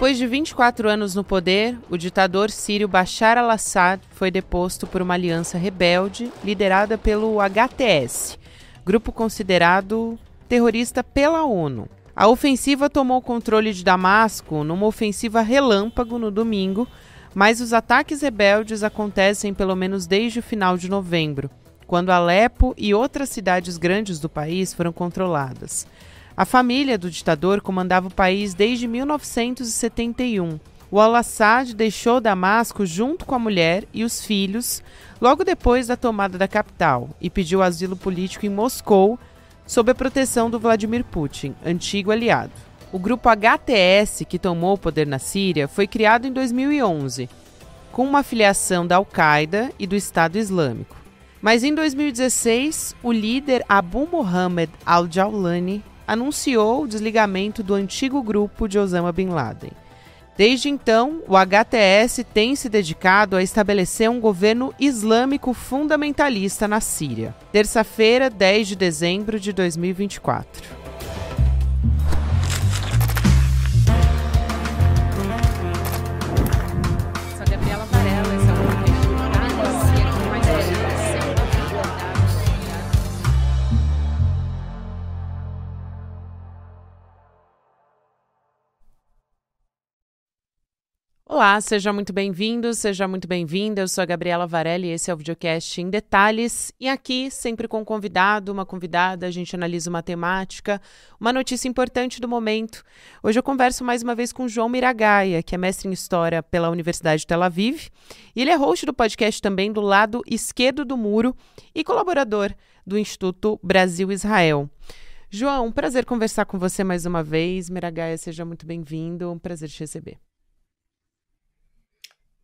Depois de 24 anos no poder, o ditador sírio Bashar al-Assad foi deposto por uma aliança rebelde liderada pelo HTS, grupo considerado terrorista pela ONU. A ofensiva tomou o controle de Damasco numa ofensiva relâmpago no domingo, mas os ataques rebeldes acontecem pelo menos desde o final de novembro, quando Alepo e outras cidades grandes do país foram controladas. A família do ditador comandava o país desde 1971. O al-Assad deixou Damasco junto com a mulher e os filhos logo depois da tomada da capital e pediu asilo político em Moscou sob a proteção do Vladimir Putin, antigo aliado. O grupo HTS, que tomou o poder na Síria, foi criado em 2011, com uma filiação da Al-Qaeda e do Estado Islâmico. Mas em 2016, o líder Abu Mohammed al-Jawlani anunciou o desligamento do antigo grupo de Osama Bin Laden. Desde então, o HTS tem se dedicado a estabelecer um governo islâmico fundamentalista na Síria. Terça-feira, 10 de dezembro de 2024. Olá, seja muito bem-vindo, seja muito bem-vinda. Eu sou a Gabriela Varelli e esse é o videocast em detalhes. E aqui, sempre com um convidado, uma convidada, a gente analisa uma temática, uma notícia importante do momento. Hoje eu converso mais uma vez com o João Miragaia, que é mestre em História pela Universidade de Tel Aviv. E ele é host do podcast também do Lado Esquerdo do Muro e colaborador do Instituto Brasil-Israel. João, um prazer conversar com você mais uma vez. Miragaia, seja muito bem-vindo, um prazer te receber.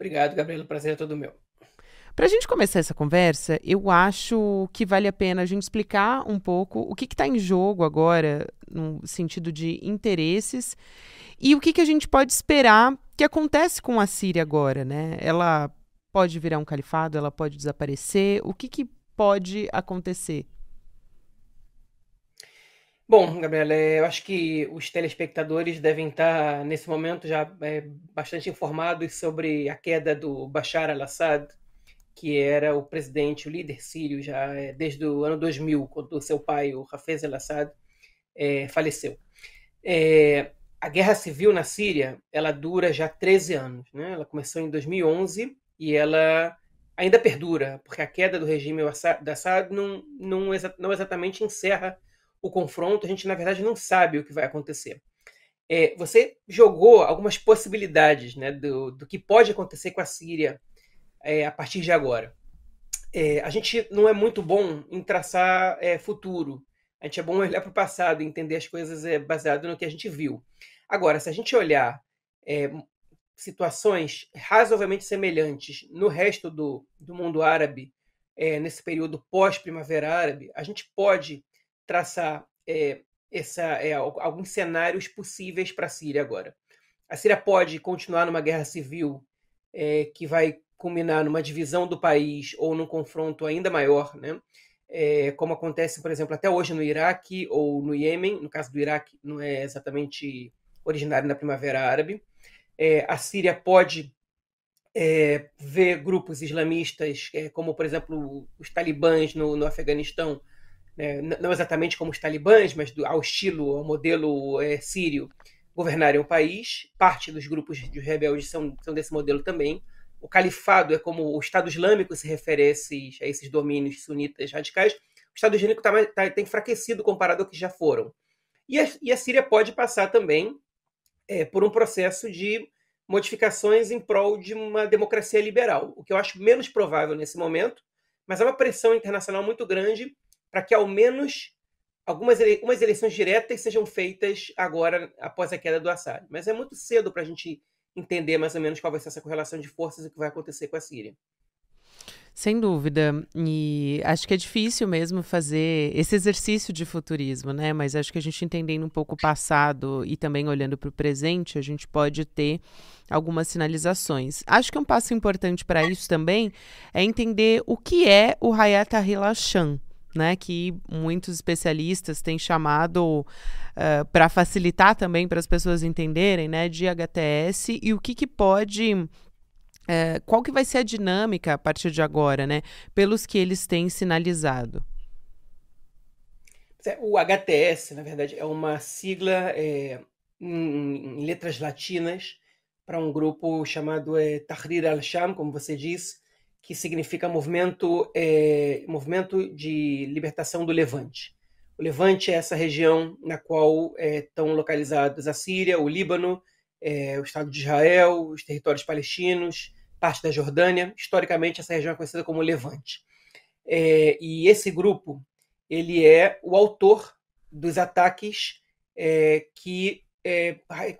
Obrigado, Gabriela. O prazer é todo meu. Para a gente começar essa conversa, eu acho que vale a pena a gente explicar um pouco o que está em jogo agora, no sentido de interesses, e o que a gente pode esperar que acontece com a Síria agora, né? Ela pode virar um califado, ela pode desaparecer, o que pode acontecer? Bom, Gabriela, eu acho que os telespectadores devem estar, nesse momento, já bastante informados sobre a queda do Bashar al-Assad, que era o presidente, o líder sírio, já desde o ano 2000, quando o seu pai, o Hafez al-Assad, faleceu. A guerra civil na Síria, ela dura já 13 anos, né? Ela começou em 2011 e ela ainda perdura, porque a queda do regime da Assad não exatamente encerra o confronto. A gente, na verdade, não sabe o que vai acontecer. Você jogou algumas possibilidades, né, do que pode acontecer com a Síria a partir de agora. A gente não é muito bom em traçar futuro. A gente é bom olhar para o passado e entender as coisas baseado no que a gente viu. Agora, se a gente olhar situações razoavelmente semelhantes no resto do mundo árabe, nesse período pós-primavera árabe, a gente pode traçar alguns cenários possíveis para a Síria agora. A Síria pode continuar numa guerra civil que vai culminar numa divisão do país ou num confronto ainda maior, né? Como acontece, por exemplo, até hoje no Iraque ou no Iêmen. No caso do Iraque, não é exatamente originário da Primavera Árabe. A Síria pode ver grupos islamistas, como, por exemplo, os talibãs no Afeganistão, não exatamente como os talibãs, mas ao modelo sírio, governarem o país. Parte dos grupos de rebeldes são desse modelo também. O califado é como o Estado Islâmico se refere a esses domínios sunitas radicais. O Estado Islâmico tem enfraquecido comparado ao que já foram. E a Síria pode passar também por um processo de modificações em prol de uma democracia liberal, o que eu acho menos provável nesse momento, mas há uma pressão internacional muito grande para que ao menos algumas eleições diretas sejam feitas agora, após a queda do Assad. Mas é muito cedo para a gente entender mais ou menos qual vai ser essa correlação de forças e o que vai acontecer com a Síria. Sem dúvida, e acho que é difícil mesmo fazer esse exercício de futurismo, né? Mas acho que a gente entendendo um pouco o passado e também olhando para o presente, a gente pode ter algumas sinalizações. Acho que um passo importante para isso também é entender o que é o Hayat Tahrir al-Sham, né, que muitos especialistas têm chamado para facilitar também para as pessoas entenderem, né, de HTS e o que pode, qual que vai ser a dinâmica a partir de agora, né, pelos que eles têm sinalizado. O HTS, na verdade, é uma sigla em letras latinas para um grupo chamado Tahrir al-Sham, como você disse, que significa movimento de libertação do Levante. O Levante é essa região na qual estão localizados a Síria, o Líbano, o Estado de Israel, os territórios palestinos, parte da Jordânia. Historicamente, essa região é conhecida como Levante. E esse grupo ele é o autor dos ataques que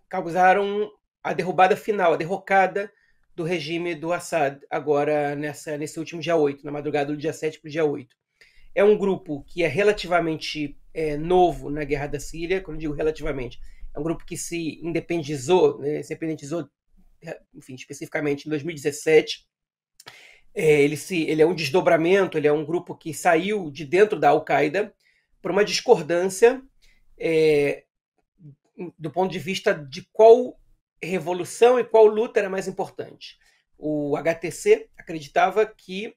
causaram a derrubada final, a derrocada do regime do Assad, agora nesse último dia 8, na madrugada do dia 7 para o dia 8. É um grupo que é relativamente novo na Guerra da Síria, quando eu digo relativamente, é um grupo que se independizou, enfim, especificamente em 2017. Ele é um desdobramento, ele é um grupo que saiu de dentro da Al-Qaeda por uma discordância do ponto de vista de qual revolução e qual luta era mais importante. O HTC acreditava que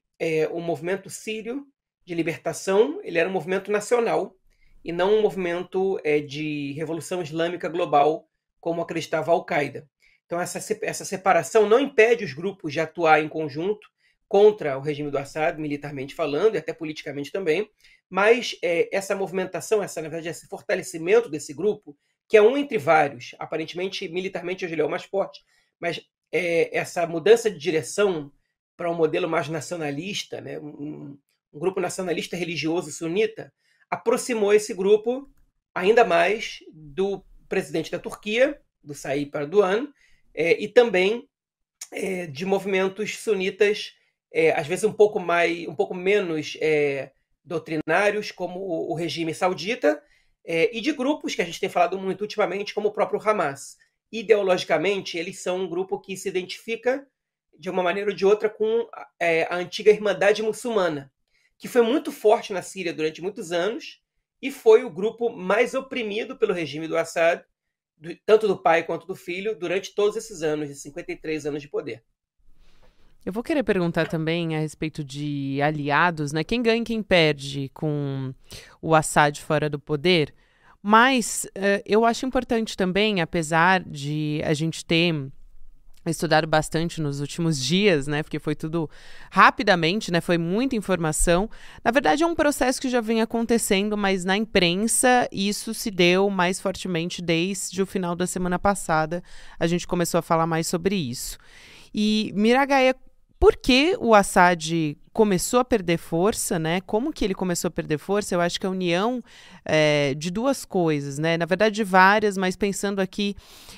o movimento sírio de libertação ele era um movimento nacional e não um movimento de revolução islâmica global, como acreditava a Al-Qaeda. Então, essa separação não impede os grupos de atuar em conjunto contra o regime do Assad, militarmente falando, e até politicamente também, mas essa movimentação, na verdade, esse fortalecimento desse grupo, que é um entre vários, aparentemente, militarmente, hoje ele é o mais forte, mas essa mudança de direção para um modelo mais nacionalista, né, um grupo nacionalista religioso sunita, aproximou esse grupo ainda mais do presidente da Turquia, do Tayyip Erdogan, e também de movimentos sunitas, às vezes um pouco menos doutrinários, como o regime saudita, e de grupos que a gente tem falado muito ultimamente, como o próprio Hamas. Ideologicamente, eles são um grupo que se identifica, de uma maneira ou de outra, com a antiga Irmandade Muçulmana, que foi muito forte na Síria durante muitos anos e foi o grupo mais oprimido pelo regime do Assad, tanto do pai quanto do filho, durante todos esses anos, de 53 anos de poder. Eu vou querer perguntar também a respeito de aliados, né? Quem ganha e quem perde com o Assad fora do poder. Mas eu acho importante também, apesar de a gente ter estudado bastante nos últimos dias, né? Porque foi tudo rapidamente, né? Foi muita informação. Na verdade, é um processo que já vem acontecendo, mas na imprensa isso se deu mais fortemente desde o final da semana passada. A gente começou a falar mais sobre isso. E, Miragaia, por que o Assad começou a perder força, né? Como que ele começou a perder força? Eu acho que a união de duas coisas, né? Na verdade, de várias, mas pensando aqui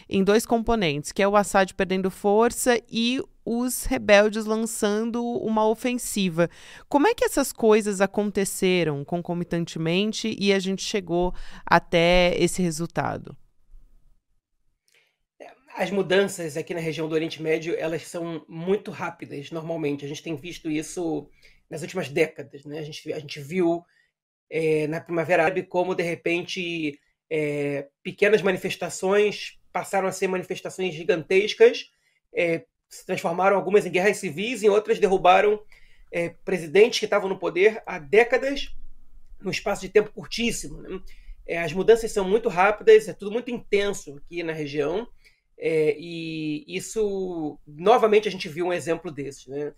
em dois componentes, que é o Assad perdendo força e os rebeldes lançando uma ofensiva. Como é que essas coisas aconteceram concomitantemente e a gente chegou até esse resultado? As mudanças aqui na região do Oriente Médio, elas são muito rápidas, normalmente. A gente tem visto isso nas últimas décadas, né? A gente viu na Primavera Árabe como, de repente, pequenas manifestações passaram a ser manifestações gigantescas, se transformaram algumas em guerras civis, e outras derrubaram presidentes que estavam no poder há décadas, num espaço de tempo curtíssimo, né? As mudanças são muito rápidas, é tudo muito intenso aqui na região, e isso, novamente, a gente viu um exemplo desse, né?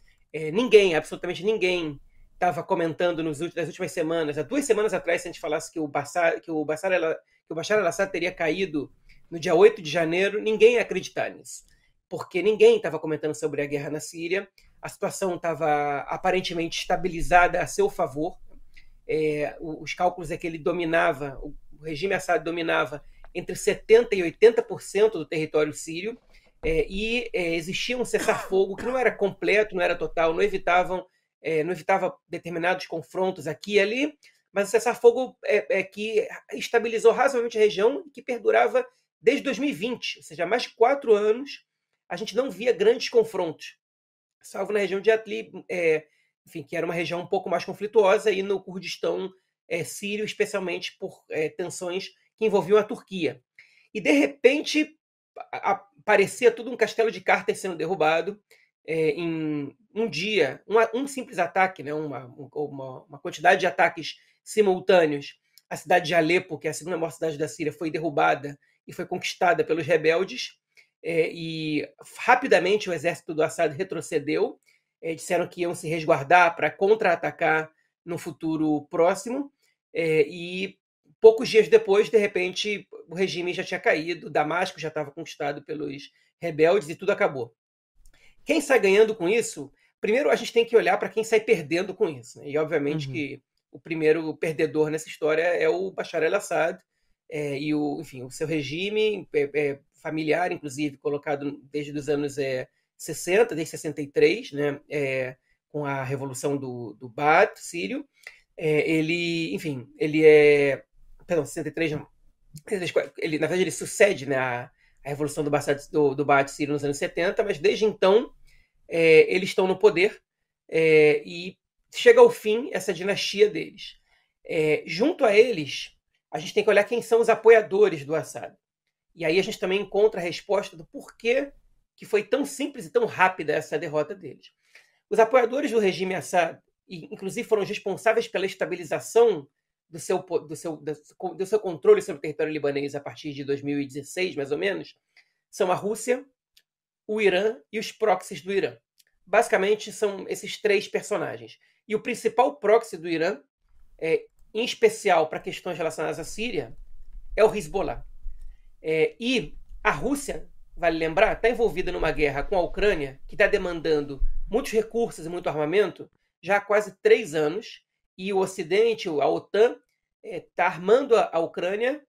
Absolutamente ninguém, estava comentando nas últimas semanas, há 2 semanas atrás, se a gente falasse que o Bashar al-Assad teria caído no dia 8 de janeiro, ninguém ia acreditar nisso, porque ninguém estava comentando sobre a guerra na Síria, a situação estava aparentemente estabilizada a seu favor, os cálculos é que o regime Assad dominava entre 70% e 80% do território sírio, e existia um cessar-fogo que não era completo, não era total, não evitava determinados confrontos aqui e ali, mas o cessar-fogo que estabilizou razoavelmente a região e que perdurava desde 2020, ou seja, há mais de 4 anos, a gente não via grandes confrontos, salvo na região de Idlib, enfim, que era uma região um pouco mais conflituosa, e no Kurdistão sírio, especialmente por tensões que envolviam a Turquia. E, de repente, parecia tudo um castelo de cartas sendo derrubado em um dia, um simples ataque, né, uma quantidade de ataques simultâneos. A cidade de Alepo, que é a segunda maior cidade da Síria, foi derrubada e foi conquistada pelos rebeldes, e rapidamente o exército do Assad retrocedeu, disseram que iam se resguardar para contra-atacar no futuro próximo, e poucos dias depois, de repente, o regime já tinha caído, Damasco já estava conquistado pelos rebeldes e tudo acabou. Quem sai ganhando com isso? Primeiro, a gente tem que olhar para quem sai perdendo com isso, né? E, obviamente, que o primeiro perdedor nessa história é o Bashar al-Assad, e enfim, o seu regime familiar, inclusive, colocado desde os anos 60, desde 63, né? Com a revolução do Baath sírio. Ele, enfim, ele é... Perdão, 63 não. Ele, na verdade, ele sucede, né, a revolução do Baath sírio nos anos 70, mas desde então eles estão no poder, e chega ao fim essa dinastia deles. Junto a eles, a gente tem que olhar quem são os apoiadores do Assad. E aí a gente também encontra a resposta do porquê que foi tão simples e tão rápida essa derrota deles. Os apoiadores do regime Assad, inclusive, foram os responsáveis pela estabilização do seu controle sobre o território libanês a partir de 2016, mais ou menos, são a Rússia, o Irã e os proxies do Irã. Basicamente, são esses três personagens. E o principal proxy do Irã, em especial para questões relacionadas à Síria, é o Hezbollah. E a Rússia, vale lembrar, está envolvida numa guerra com a Ucrânia, que está demandando muitos recursos e muito armamento já há quase 3 anos, e o Ocidente, a OTAN, está armando a Ucrânia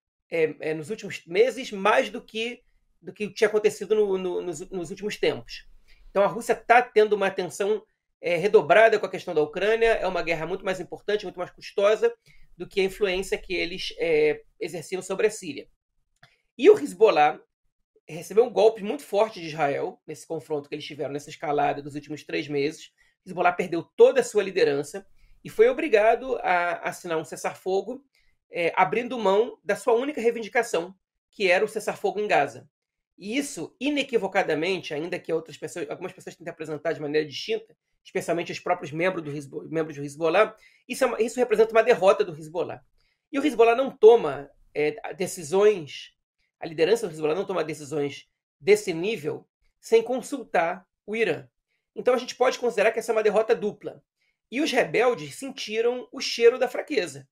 nos últimos meses mais do que tinha acontecido nos últimos tempos. Então a Rússia está tendo uma atenção redobrada com a questão da Ucrânia, é uma guerra muito mais importante, muito mais custosa do que a influência que eles exerciam sobre a Síria. E o Hezbollah recebeu um golpe muito forte de Israel nesse confronto que eles tiveram, nessa escalada dos últimos 3 meses. O Hezbollah perdeu toda a sua liderança e foi obrigado a assinar um cessar-fogo, abrindo mão da sua única reivindicação, que era o cessar-fogo em Gaza. E isso, inequivocadamente, ainda que algumas pessoas tentem apresentar de maneira distinta, especialmente os próprios membros do Hezbollah, isso representa uma derrota do Hezbollah. E o Hezbollah não toma decisões, a liderança do Hezbollah não toma decisões desse nível sem consultar o Irã. Então a gente pode considerar que essa é uma derrota dupla. E os rebeldes sentiram o cheiro da fraqueza.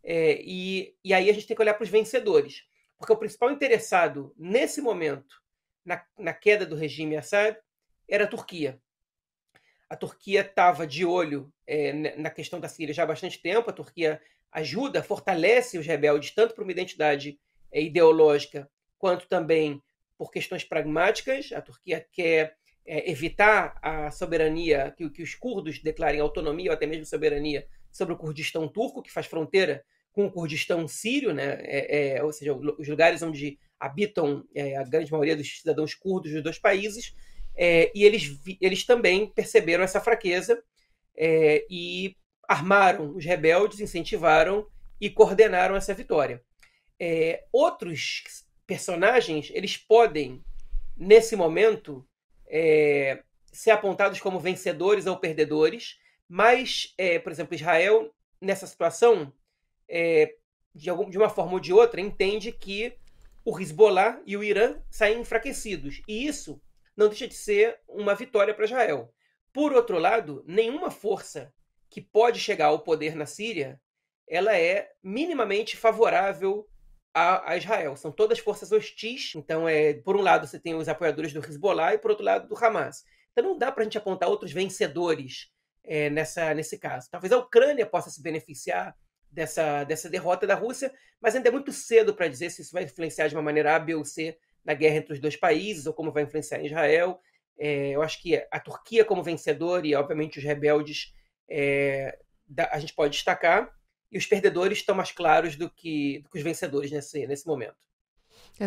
E aí a gente tem que olhar para os vencedores. Porque o principal interessado, nesse momento, na queda do regime Assad, era a Turquia. A Turquia estava de olho na questão da Síria já há bastante tempo. A Turquia ajuda, fortalece os rebeldes, tanto por uma identidade ideológica, quanto também por questões pragmáticas. A Turquia quer evitar a soberania, que os curdos declarem autonomia ou até mesmo soberania sobre o Kurdistão turco, que faz fronteira com o Kurdistão sírio, né? Ou seja, os lugares onde habitam a grande maioria dos cidadãos curdos dos 2 países, e eles também perceberam essa fraqueza e armaram os rebeldes, incentivaram e coordenaram essa vitória. Outros personagens, eles podem, nesse momento, ser apontados como vencedores ou perdedores, mas, por exemplo, Israel, nessa situação, de uma forma ou de outra, entende que o Hezbollah e o Irã saem enfraquecidos. E isso não deixa de ser uma vitória para Israel. Por outro lado, nenhuma força que pode chegar ao poder na Síria, ela é minimamente favorável a Israel. São todas forças hostis. Então, por um lado, você tem os apoiadores do Hezbollah e, por outro lado, do Hamas. Então, não dá para a gente apontar outros vencedores nesse caso. Talvez a Ucrânia possa se beneficiar dessa derrota da Rússia, mas ainda é muito cedo para dizer se isso vai influenciar de uma maneira A, B ou C na guerra entre os 2 países, ou como vai influenciar em Israel. Eu acho que a Turquia como vencedor e, obviamente, os rebeldes a gente pode destacar, e os perdedores estão mais claros do que os vencedores nesse momento.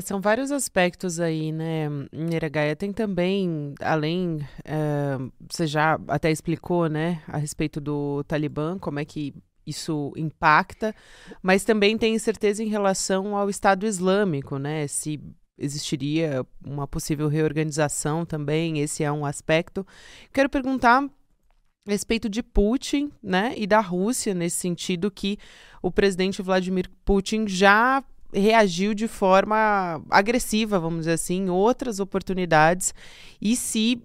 São vários aspectos aí, né, Niragaia? Tem também, além, você já até explicou, né, a respeito do Talibã, como é que isso impacta, mas também tem incerteza em relação ao Estado Islâmico, né? Se existiria uma possível reorganização também, esse é um aspecto. Quero perguntar a respeito de Putin, né, e da Rússia, nesse sentido que o presidente Vladimir Putin já reagiu de forma agressiva, vamos dizer assim, em outras oportunidades, e se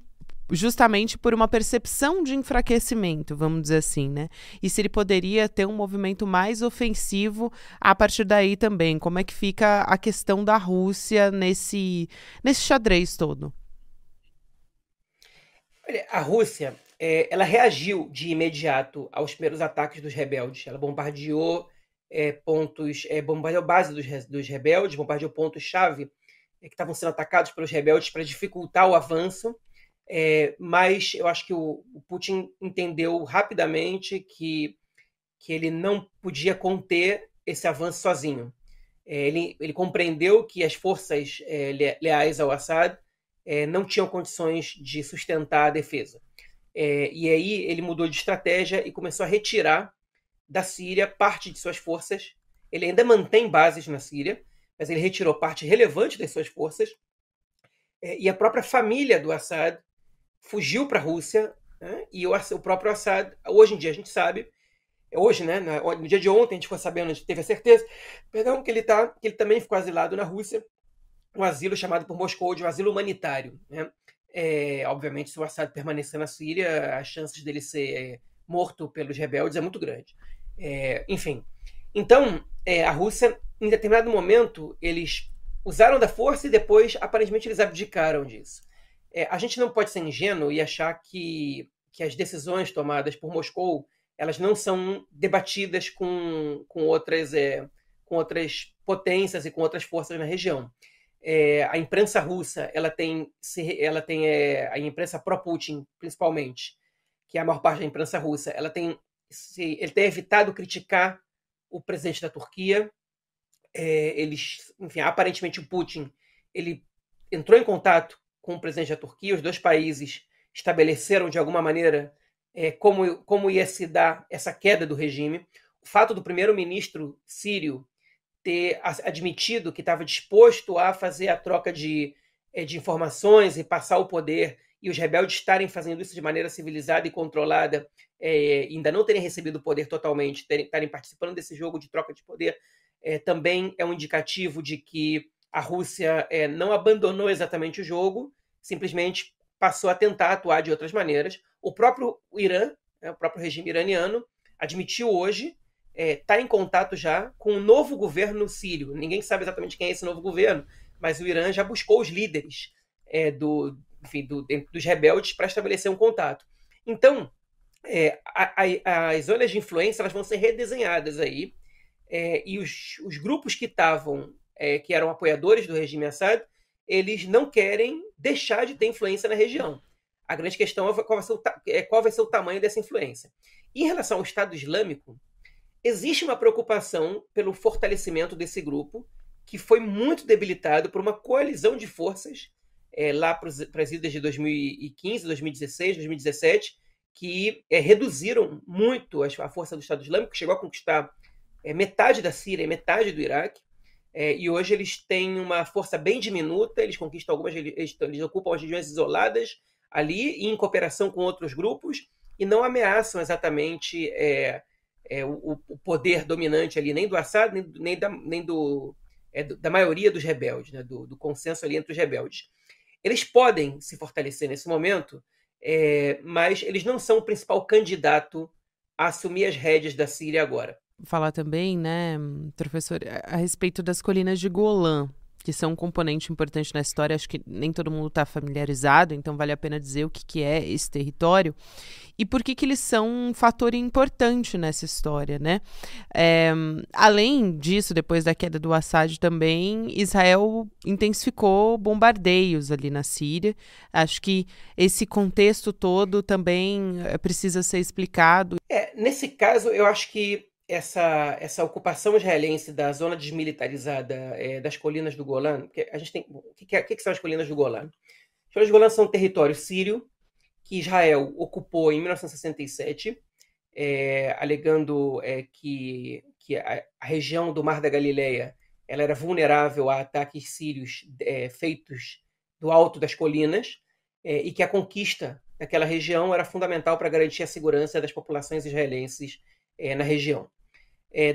justamente por uma percepção de enfraquecimento, vamos dizer assim, né? E se ele poderia ter um movimento mais ofensivo a partir daí também. Como é que fica a questão da Rússia nesse xadrez todo? Olha, a Rússia, ela reagiu de imediato aos primeiros ataques dos rebeldes. Ela bombardeou pontos, bombardeou base dos rebeldes, bombardeou pontos-chave que estavam sendo atacados pelos rebeldes para dificultar o avanço. Mas eu acho que o Putin entendeu rapidamente que ele não podia conter esse avanço sozinho. Ele compreendeu que as forças leais ao Assad não tinham condições de sustentar a defesa. E aí ele mudou de estratégia e começou a retirar da Síria parte de suas forças. Ele ainda mantém bases na Síria, mas ele retirou parte relevante das suas forças. E a própria família do Assad fugiu para a Rússia, né? E o próprio Assad, hoje em dia a gente sabe, hoje, né, no dia de ontem a gente ficou sabendo, a gente teve a certeza, perdão, que ele também ficou asilado na Rússia, um asilo chamado por Moscou de um asilo humanitário, né? Obviamente, se o Assad permanecer na Síria, as chances dele ser morto pelos rebeldes é muito grande. Enfim, então a Rússia, em determinado momento, eles usaram da força e depois, aparentemente, eles abdicaram disso. A gente não pode ser ingênuo e achar que as decisões tomadas por Moscou elas não são debatidas com outras potências e com outras forças na região. A imprensa russa ela tem a imprensa pró-Putin, principalmente, que é a maior parte da imprensa russa, ele tem evitado criticar o presidente da Turquia. Enfim, aparentemente o Putin ele entrou em contato com o presidente da Turquia, os dois países estabeleceram de alguma maneira como ia se dar essa queda do regime. O fato do primeiro-ministro sírio ter admitido que estava disposto a fazer a troca de informações e passar o poder, e os rebeldes estarem fazendo isso de maneira civilizada e controlada, ainda não terem recebido o poder totalmente, estarem participando desse jogo de troca de poder, também é um indicativo de que a Rússia não abandonou exatamente o jogo, simplesmente passou a tentar atuar de outras maneiras. O próprio Irã, o próprio regime iraniano, admitiu hoje está em contato já com o novo governo sírio. Ninguém sabe exatamente quem é esse novo governo, mas o Irã já buscou os líderes dos rebeldes para estabelecer um contato. Então, as zonas de influência elas vão ser redesenhadas aí, e os grupos que que eram apoiadores do regime Assad, eles não querem deixar de ter influência na região. A grande questão é qual vai ser o tamanho dessa influência. Em relação ao Estado Islâmico, existe uma preocupação pelo fortalecimento desse grupo, que foi muito debilitado por uma coalizão de forças lá para as idas de 2015, 2016, 2017, que reduziram muito a força do Estado Islâmico, que chegou a conquistar metade da Síria e metade do Iraque, e hoje eles têm uma força bem diminuta, eles conquistam eles ocupam as regiões isoladas ali, em cooperação com outros grupos, e não ameaçam exatamente o poder dominante ali, nem do Assad, nem da maioria dos rebeldes, né, do consenso ali entre os rebeldes. Eles podem se fortalecer nesse momento, mas eles não são o principal candidato a assumir as rédeas da Síria agora. Falar também, né, professor, a respeito das colinas de Golã, que são um componente importante na história. Acho que nem todo mundo está familiarizado, então vale a pena dizer o que é esse território e por que eles são um fator importante nessa história, né? Além disso, depois da queda do Assad também, Israel intensificou bombardeios ali na Síria. Acho que esse contexto todo também precisa ser explicado. Nesse caso, eu acho que essa ocupação israelense da zona desmilitarizada das colinas do Golã, porque a gente tem, o que são as colinas do Golã? As colinas do Golã são um território sírio que Israel ocupou em 1967, alegando que a região do Mar da Galileia ela era vulnerável a ataques sírios feitos do alto das colinas, e que a conquista daquela região era fundamental para garantir a segurança das populações israelenses na região.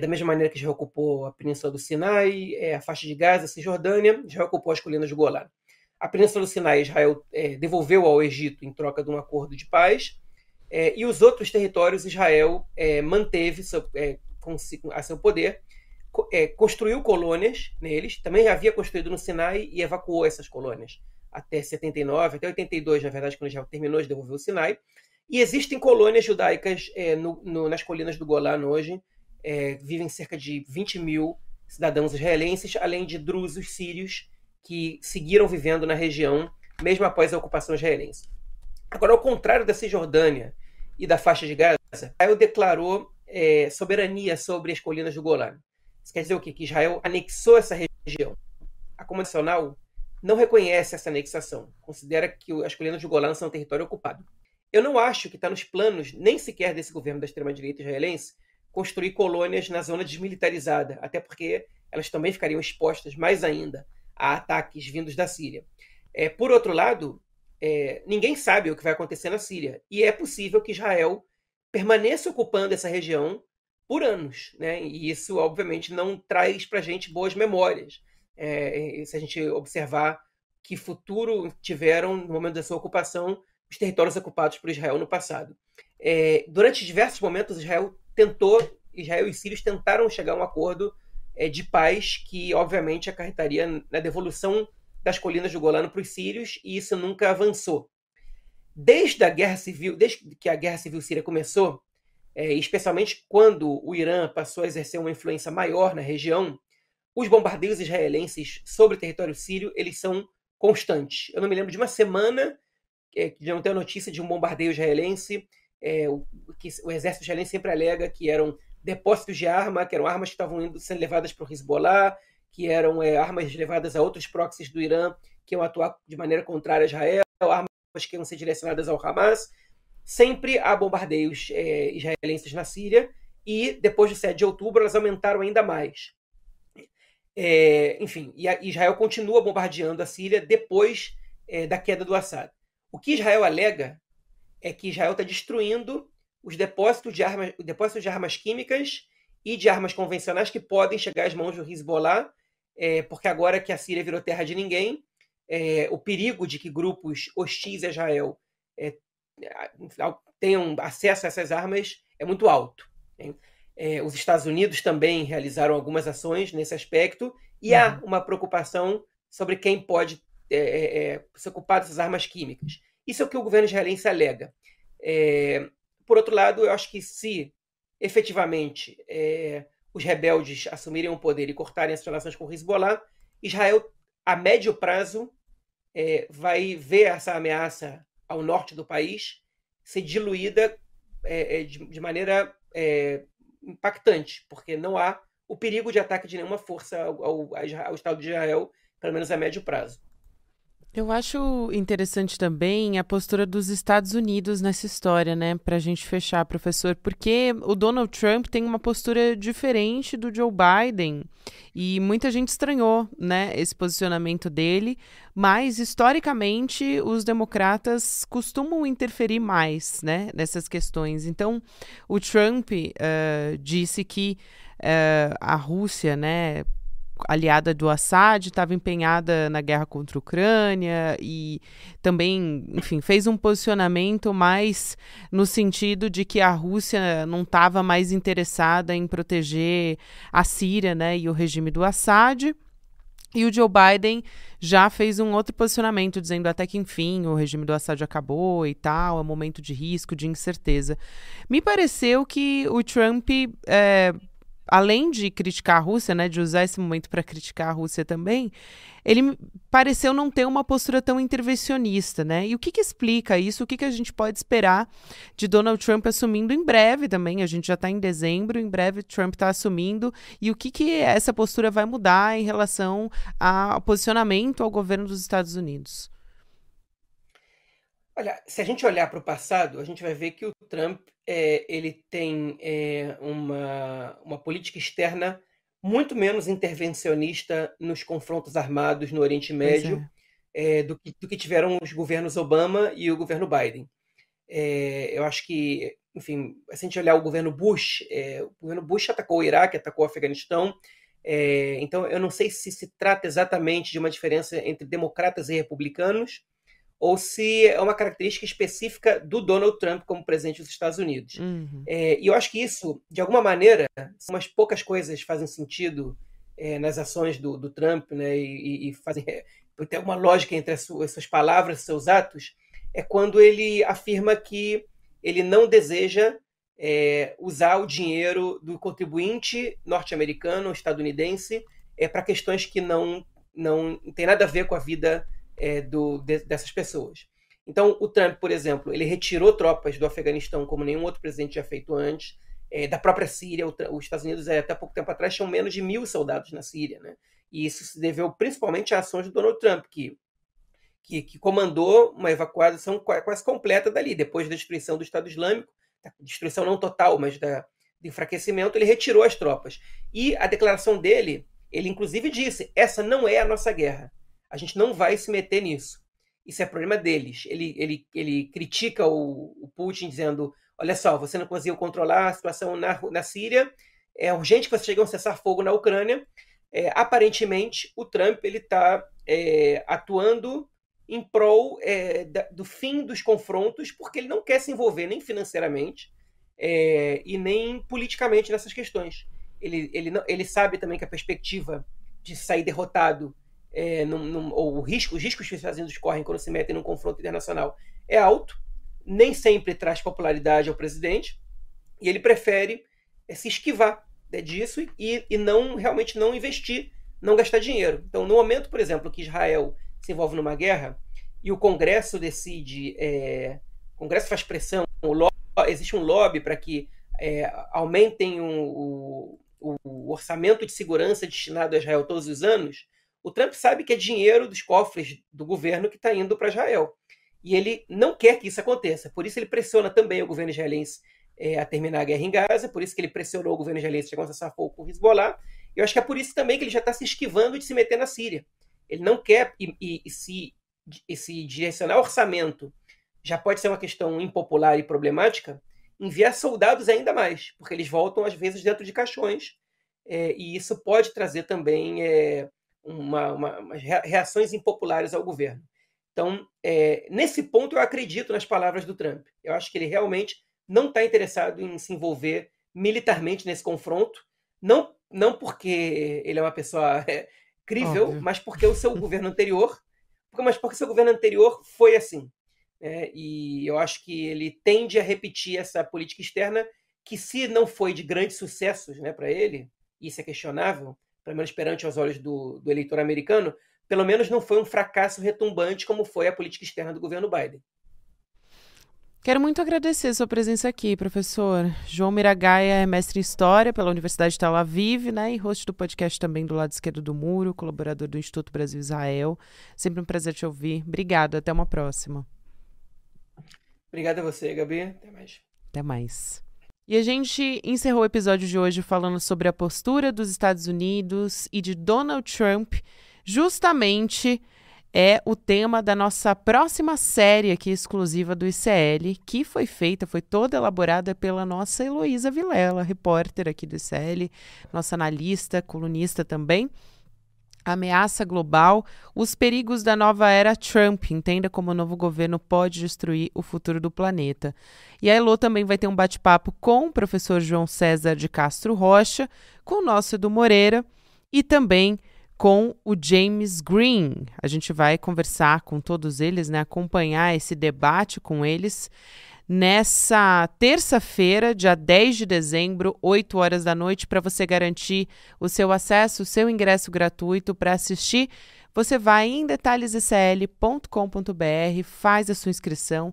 Da mesma maneira que Israel ocupou a Península do Sinai, a faixa de Gaza, a Cisjordânia, Israel ocupou as colinas do Golã. A Península do Sinai, Israel devolveu ao Egito em troca de um acordo de paz, e os outros territórios Israel manteve a seu poder, construiu colônias neles, também havia construído no Sinai e evacuou essas colônias até 79, até 82, na verdade, quando Israel terminou de devolver o Sinai. E existem colônias judaicas nas colinas do Golã hoje, vivem cerca de 20 mil cidadãos israelenses, além de drusos sírios que seguiram vivendo na região, mesmo após a ocupação israelense. Agora, ao contrário da Cisjordânia e da faixa de Gaza, Israel declarou soberania sobre as colinas do Golã. Isso quer dizer o quê? Que Israel anexou essa região. A comunidade internacional não reconhece essa anexação, considera que as colinas do Golã são um território ocupado. Eu não acho que está nos planos, nem sequer desse governo da extrema-direita israelense, construir colônias na zona desmilitarizada, até porque elas também ficariam expostas mais ainda a ataques vindos da Síria. Por outro lado, ninguém sabe o que vai acontecer na Síria, e é possível que Israel permaneça ocupando essa região por anos, né? E isso, obviamente, não traz para a gente boas memórias. Se a gente observar que futuro tiveram, no momento da sua ocupação, os territórios ocupados por Israel no passado. Durante diversos momentos, Israel e os sírios tentaram chegar a um acordo de paz que, obviamente, acarretaria na devolução das colinas do Golã para os sírios, e isso nunca avançou. Desde que a Guerra Civil Síria começou, especialmente quando o Irã passou a exercer uma influência maior na região, os bombardeios israelenses sobre o território sírio, eles são constantes. Eu não me lembro de uma semana que não tenho notícia de um bombardeio israelense. O exército israelense sempre alega que eram depósitos de arma, que eram armas que estavam sendo levadas para o Hezbollah, que eram armas levadas a outros proxies do Irã que iam atuar de maneira contrária a Israel, armas que iam ser direcionadas ao Hamas. Sempre há bombardeios israelenses na Síria, e depois do 7 de outubro elas aumentaram ainda mais. Enfim, e Israel continua bombardeando a Síria depois da queda do Assad. O que Israel alega é que Israel está destruindo os depósitos de armas químicas e de armas convencionais que podem chegar às mãos do Hezbollah, porque agora que a Síria virou terra de ninguém, o perigo de que grupos hostis a Israel tenham acesso a essas armas é muito alto. Os Estados Unidos também realizaram algumas ações nesse aspecto, e há uma preocupação sobre quem pode se ocupar dessas armas químicas. Isso é o que o governo israelense alega. Por outro lado, eu acho que se efetivamente os rebeldes assumirem o poder e cortarem as relações com o Hezbollah, Israel, a médio prazo, vai ver essa ameaça ao norte do país ser diluída de maneira impactante, porque não há o perigo de ataque de nenhuma força ao Estado de Israel, pelo menos a médio prazo. Eu acho interessante também a postura dos Estados Unidos nessa história, né? Pra gente fechar, professor, porque o Donald Trump tem uma postura diferente do Joe Biden e muita gente estranhou, né, esse posicionamento dele, mas historicamente os democratas costumam interferir mais, né, nessas questões. Então, o Trump disse que a Rússia, né, aliada do Assad, estava empenhada na guerra contra a Ucrânia e também, enfim, fez um posicionamento mais no sentido de que a Rússia não estava mais interessada em proteger a Síria, né, e o regime do Assad. E o Joe Biden já fez um outro posicionamento, dizendo até que, enfim, o regime do Assad acabou e tal, é um momento de risco, de incerteza. Me pareceu que o Trump além de criticar a Rússia, né, de usar esse momento para criticar a Rússia também, ele pareceu não ter uma postura tão intervencionista, né? E o que explica isso? O que a gente pode esperar de Donald Trump assumindo em breve também? A gente já está em dezembro, em breve Trump está assumindo. E o que essa postura vai mudar em relação ao posicionamento ao governo dos Estados Unidos? Olha, se a gente olhar para o passado, a gente vai ver que o Trump ele tem uma política externa muito menos intervencionista nos confrontos armados no Oriente Pois Médio é. do que tiveram os governos Obama e o governo Biden. Eu acho que, enfim, se a gente olhar o governo Bush atacou o Iraque, atacou o Afeganistão. Então, eu não sei se trata exatamente de uma diferença entre democratas e republicanos, ou se é uma característica específica do Donald Trump como presidente dos Estados Unidos. Uhum. E eu acho que isso, de alguma maneira, umas poucas coisas fazem sentido nas ações do Trump, né, e fazem ter uma lógica entre as suas palavras e seus atos, é quando ele afirma que ele não deseja usar o dinheiro do contribuinte norte-americano ou estadunidense para questões que não tem nada a ver com a vida dessas pessoas. Então, o Trump, por exemplo, ele retirou tropas do Afeganistão como nenhum outro presidente já feito antes, da própria Síria. Os Estados Unidos, até pouco tempo atrás, tinham menos de 1.000 soldados na Síria, né? E isso se deveu principalmente às ações do Donald Trump, que comandou uma evacuação quase completa dali. Depois da destruição do Estado Islâmico, destruição não total, mas do enfraquecimento, ele retirou as tropas. E a declaração dele, ele inclusive disse: essa não é a nossa guerra. A gente não vai se meter nisso. Isso é problema deles. Ele critica o Putin dizendo: olha só, você não conseguiu controlar a situação na Síria, é urgente que você chegue a um cessar-fogo na Ucrânia. Aparentemente, o Trump está atuando em prol do fim dos confrontos, porque ele não quer se envolver nem financeiramente e nem politicamente nessas questões. Ele sabe também que a perspectiva de sair derrotado ou os riscos que os Estados Unidos correm quando se metem num confronto internacional é alto, nem sempre traz popularidade ao presidente, e ele prefere se esquivar disso e realmente não investir, não gastar dinheiro. Então, no momento, por exemplo, que Israel se envolve numa guerra e o Congresso decide, o Congresso faz pressão, existe um lobby para que aumentem o orçamento de segurança destinado a Israel todos os anos. O Trump sabe que é dinheiro dos cofres do governo que está indo para Israel. E ele não quer que isso aconteça. Por isso ele pressiona também o governo israelense a terminar a guerra em Gaza. Por isso que ele pressionou o governo israelense a chegar a um cessar-fogo com o Hezbollah. Eu acho que é por isso também que ele já está se esquivando de se meter na Síria. Ele não quer, e se direcionar orçamento já pode ser uma questão impopular e problemática, enviar soldados ainda mais, porque eles voltam às vezes dentro de caixões. E isso pode trazer também umas reações impopulares ao governo. Então, nesse ponto, eu acredito nas palavras do Trump. Eu acho que ele realmente não está interessado em se envolver militarmente nesse confronto, não porque ele é uma pessoa crível, Óbvio. mas porque o seu governo anterior, foi assim. E eu acho que ele tende a repetir essa política externa que, se não foi de grandes sucessos, né, para ele, isso é questionável, pelo menos perante os olhos do eleitor americano, pelo menos não foi um fracasso retumbante como foi a política externa do governo Biden. Quero muito agradecer sua presença aqui, professor. João Miragaia é mestre em História pela Universidade de Tel Aviv, né, e host do podcast também do Lado Esquerdo do Muro, colaborador do Instituto Brasil-Israel. Sempre um prazer te ouvir. Obrigado, até uma próxima. Obrigado a você, Gabi. Até mais. Até mais. E a gente encerrou o episódio de hoje falando sobre a postura dos Estados Unidos e de Donald Trump. Justamente é o tema da nossa próxima série aqui exclusiva do ICL, que foi toda elaborada pela nossa Heloísa Vilela, repórter aqui do ICL, nossa analista, colunista também. Ameaça global, os perigos da nova era Trump, entenda como o novo governo pode destruir o futuro do planeta. E a Elo também vai ter um bate-papo com o professor João César de Castro Rocha, com o nosso Edu Moreira e também com o James Green. A gente vai conversar com todos eles, né, acompanhar esse debate com eles nessa terça-feira, dia 10 de dezembro, 8 horas da noite, para você garantir o seu acesso, o seu ingresso gratuito para assistir. Você vai em detalhesicl.com.br, faz a sua inscrição,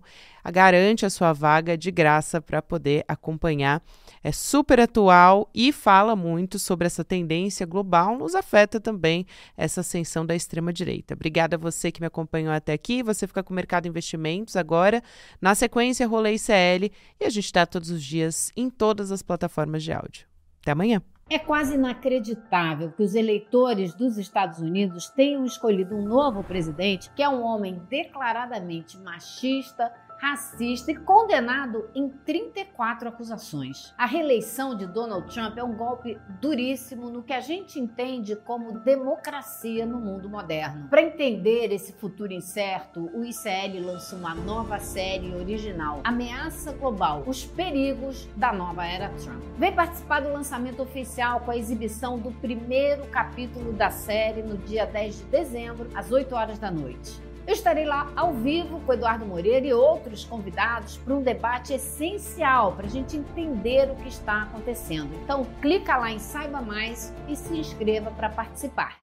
garante a sua vaga de graça para poder acompanhar. É super atual e fala muito sobre essa tendência global, nos afeta também essa ascensão da extrema-direita. Obrigada a você que me acompanhou até aqui, você fica com o Mercado Investimentos agora, na sequência Rolê ICL, e a gente está todos os dias em todas as plataformas de áudio. Até amanhã! É quase inacreditável que os eleitores dos Estados Unidos tenham escolhido um novo presidente que é um homem declaradamente machista, racista e condenado em 34 acusações. A reeleição de Donald Trump é um golpe duríssimo no que a gente entende como democracia no mundo moderno. Para entender esse futuro incerto, o ICL lança uma nova série original, Ameaça Global, os perigos da nova era Trump. Vem participar do lançamento oficial com a exibição do primeiro capítulo da série no dia 10 de dezembro, às 8 horas da noite. Eu estarei lá ao vivo com Eduardo Moreira e outros convidados para um debate essencial para a gente entender o que está acontecendo. Então, clica lá em Saiba Mais e se inscreva para participar.